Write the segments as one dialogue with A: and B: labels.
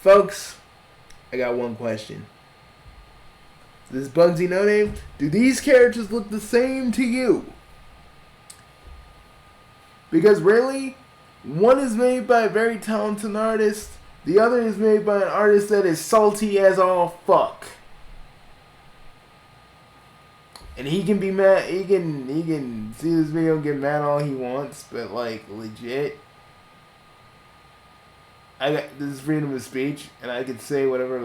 A: Folks, I got one question. This Bugsy No Name, do these characters look the same to you? Because really, one is made by a very talented artist, the other is made by an artist that is salty as all fuck. And he can be mad, he can see this video and get mad all he wants, but like, legit, this is freedom of speech, and I can say whatever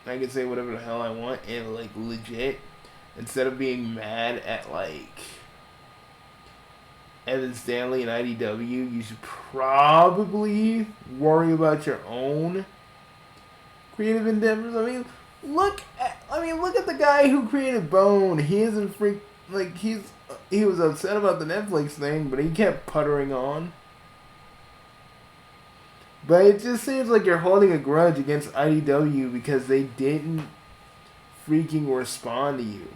A: the hell I want, and like, legit, instead of being mad at like Evan Stanley and IDW, you should probably worry about your own creative endeavors. I mean, look at the guy who created Bone. He isn't he was upset about the Netflix thing, but he kept puttering on. But it just seems like you're holding a grudge against IDW because they didn't freaking respond to you.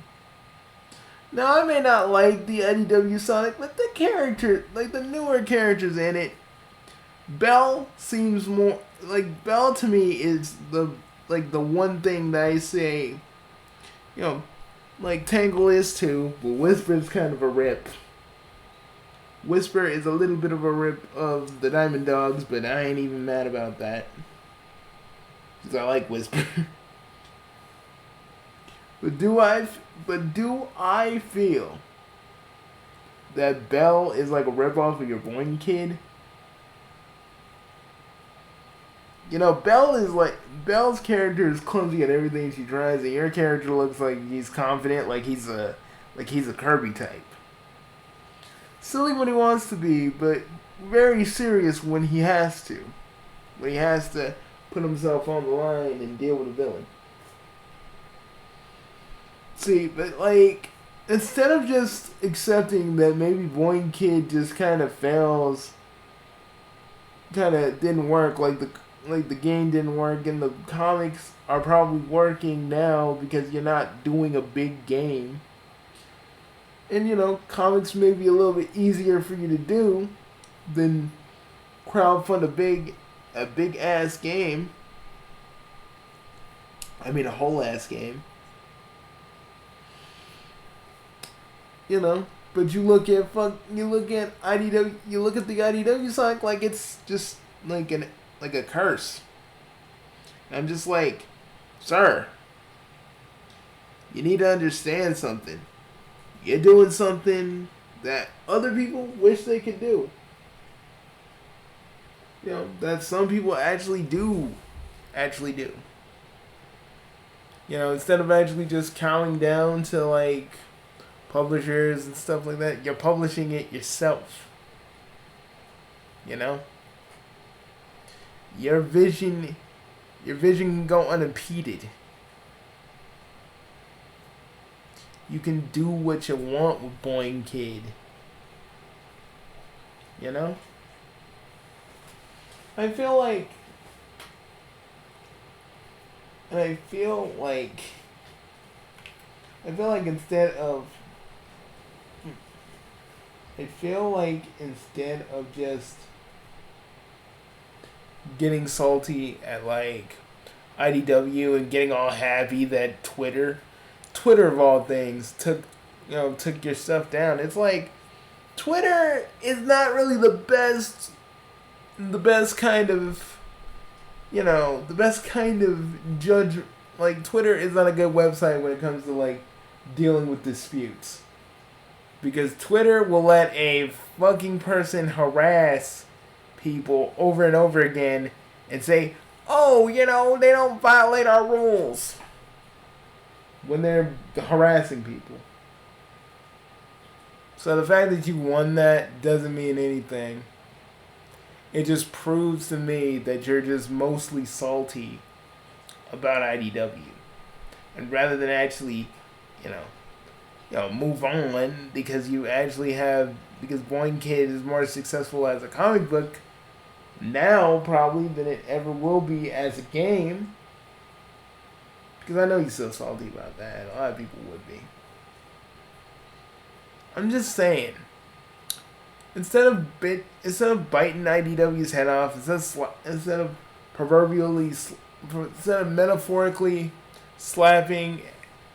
A: Now, I may not like the IDW Sonic, but the character, like the newer characters in it, Belle seems more, like, Belle to me is the one thing that I say, you know, like Tangle is too, but Whisper's kind of a rip. Whisper is a little bit of a rip of the Diamond Dogs, but I ain't even mad about that. Because I like Whisper. But do I feel that Belle is like a ripoff of your Boing Kid? You know, Belle's character is clumsy at everything she tries, and your character looks like he's confident, like he's a Kirby type. Silly when he wants to be, but very serious when he has to. When he has to put himself on the line and deal with a villain. See, but like, instead of just accepting that maybe Boing Kid just kind of fails, kind of didn't work, like the game didn't work, and the comics are probably working now because you're not doing a big game. And, you know, comics may be a little bit easier for you to do than crowdfund a big ass game. I mean, a whole ass game. You know, but you look at IDW, you look at the IDW Sonic like it's just like a curse. And I'm just like, sir, you need to understand something. You're doing something that other people wish they could do. You know, that some people actually do. You know, instead of actually just counting down to like publishers and stuff like that, you're publishing it yourself. You know? Your vision can go unimpeded. You can do what you want with Boing Kid. You know? I feel like instead of just getting salty at like IDW and getting all happy that Twitter of all things took your stuff down. It's like Twitter is not really the best kind of, you know, the best kind of judge. Like, Twitter is not a good website when it comes to like dealing with disputes, because Twitter will let a fucking person harass people over and over again and say, oh, you know, they don't violate our rules, when they're harassing people. So the fact that you won that doesn't mean anything. It just proves to me that you're just mostly salty about IDW. And rather than actually, you know, move on because Boing Kid is more successful as a comic book now probably than it ever will be as a game. Because I know you're so salty about that. A lot of people would be. I'm just saying. Instead of biting IDW's head off, instead of proverbially metaphorically slapping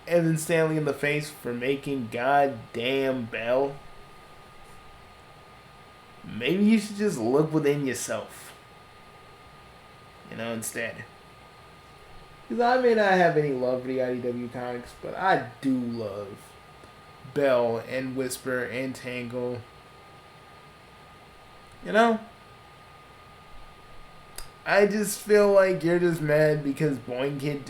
A: Evan Stanley in the face for making goddamn Bell, maybe you should just look within yourself. Instead. Because I may not have any love for the IDW comics, but I do love Bell and Whisper and Tangle. I just feel like you're just mad because Boing Kid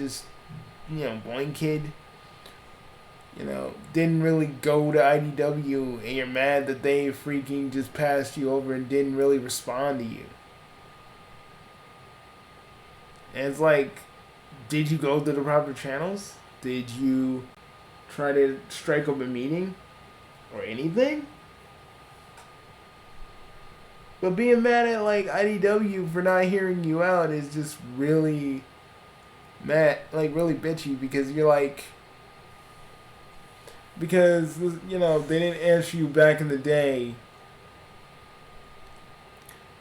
A: didn't really go to IDW, and you're mad that they freaking just passed you over and didn't really respond to you. And it's like, did you go to the proper channels? Did you try to strike up a meeting? Or anything? But being mad at like IDW for not hearing you out is just really really bitchy, because you're like, because they didn't answer you back in the day,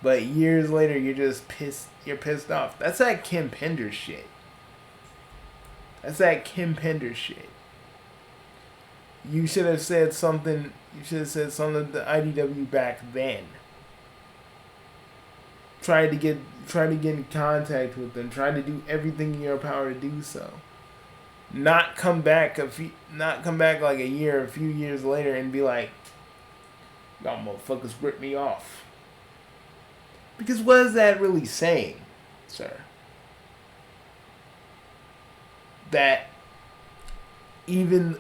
A: but years later you're just pissed. You're pissed off. That's that Kim Pender shit. You should have said something. You should have said something to IDW back then. Try to get in contact with them. Try to do everything in your power to do so. Not come back like a few years later and be like, y'all motherfuckers ripped me off. Because what is that really saying, sir? That even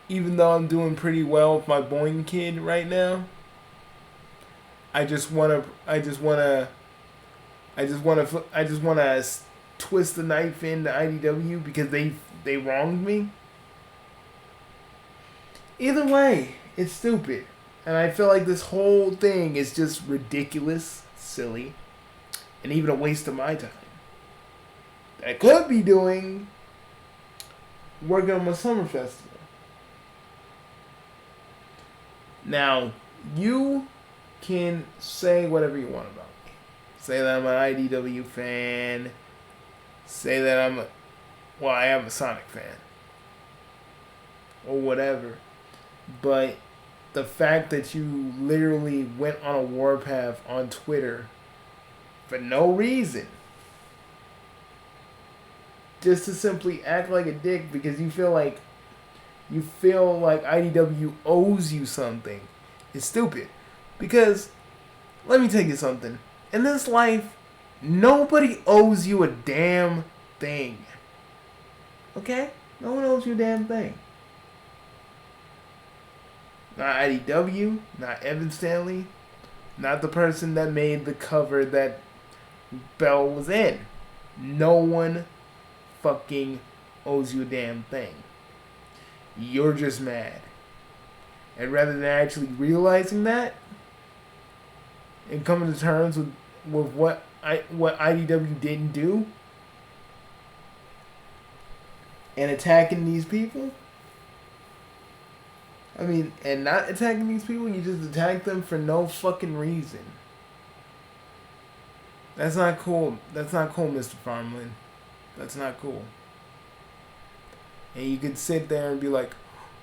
A: though I'm doing pretty well with my Boing Kid right now, I just wanna twist the knife into IDW because they wronged me. Either way, it's stupid. And I feel like this whole thing is just ridiculous, silly, and even a waste of my time. I could be doing working on my summer festival. Now, you can say whatever you want about me. Say that I'm an IDW fan. Say that I am a Sonic fan. Or whatever. But the fact that you literally went on a warpath on Twitter for no reason, just to simply act like a dick because you feel like IDW owes you something, is stupid. Because let me tell you something. In this life, nobody owes you a damn thing. Okay? No one owes you a damn thing. Not IDW, not Evan Stanley, not the person that made the cover that Bell was in. No one fucking owes you a damn thing. You're just mad. And rather than actually realizing that and coming to terms with what IDW didn't do and attacking these people, and not attacking these people, you just attack them for no fucking reason. That's not cool. That's not cool, Mr. Farmland. That's not cool. And you could sit there and be like,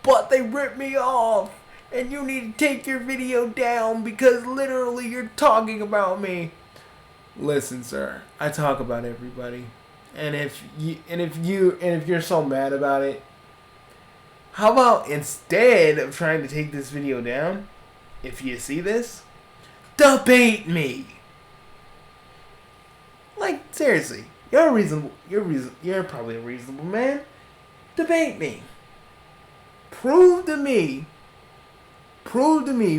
A: but they ripped me off, and you need to take your video down because literally you're talking about me. Listen, sir, I talk about everybody. And if you're so mad about it, how about instead of trying to take this video down, if you see this, debate me. Like, seriously, you're probably a reasonable man. Debate me. Prove to me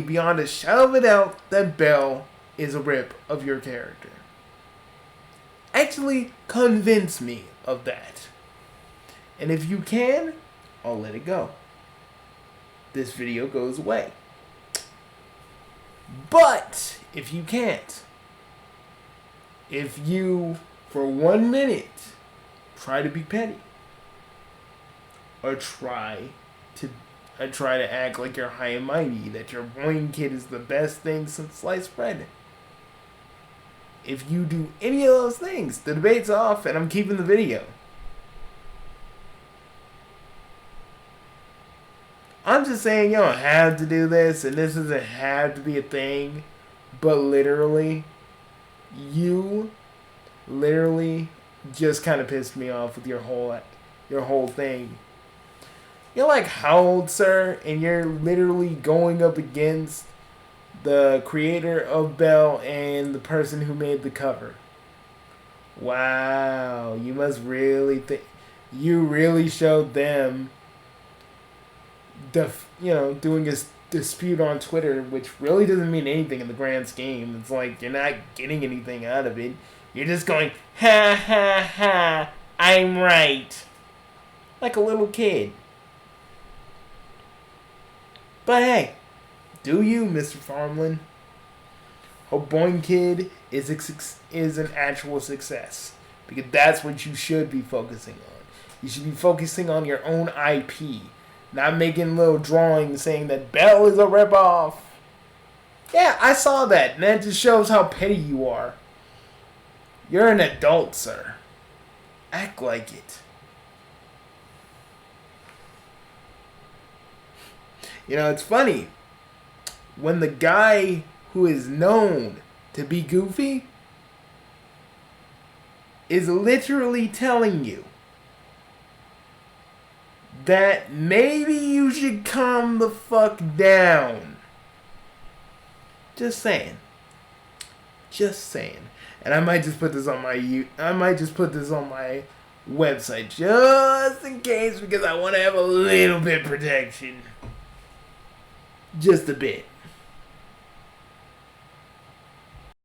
A: beyond a shadow of a doubt that Bell is a rip of your character. Actually convince me of that. And if you can, I'll let it go. This video goes away. But if you can't, if you for 1 minute try to be petty, or try to act like you're high and mighty, that your Boing Kid is the best thing since sliced bread, if you do any of those things. The debate's off, and I'm keeping the video. I'm just saying you don't have to do this, and this doesn't have to be a thing, but literally, you literally just kind of pissed me off with your whole thing. You're like, how old, sir? And you're literally going up against the creator of Belle and the person who made the cover. Wow, you must really think. You really showed them doing this dispute on Twitter, which really doesn't mean anything in the grand scheme. It's like you're not getting anything out of it. You're just going, ha ha ha, I'm right. Like a little kid. But hey, do you, Mr. Farmland? Hope Boing Kid is an actual success. Because that's what you should be focusing on. You should be focusing on your own IP. Not making little drawings saying that Belle is a ripoff. Yeah, I saw that. And that just shows how petty you are. You're an adult, sir. Act like it. You know, it's funny. When the guy who is known to be goofy is literally telling you that maybe you should calm the fuck down. Just saying. Just saying. And I might just put this on my website just in case, because I want to have a little bit of protection. Just a bit.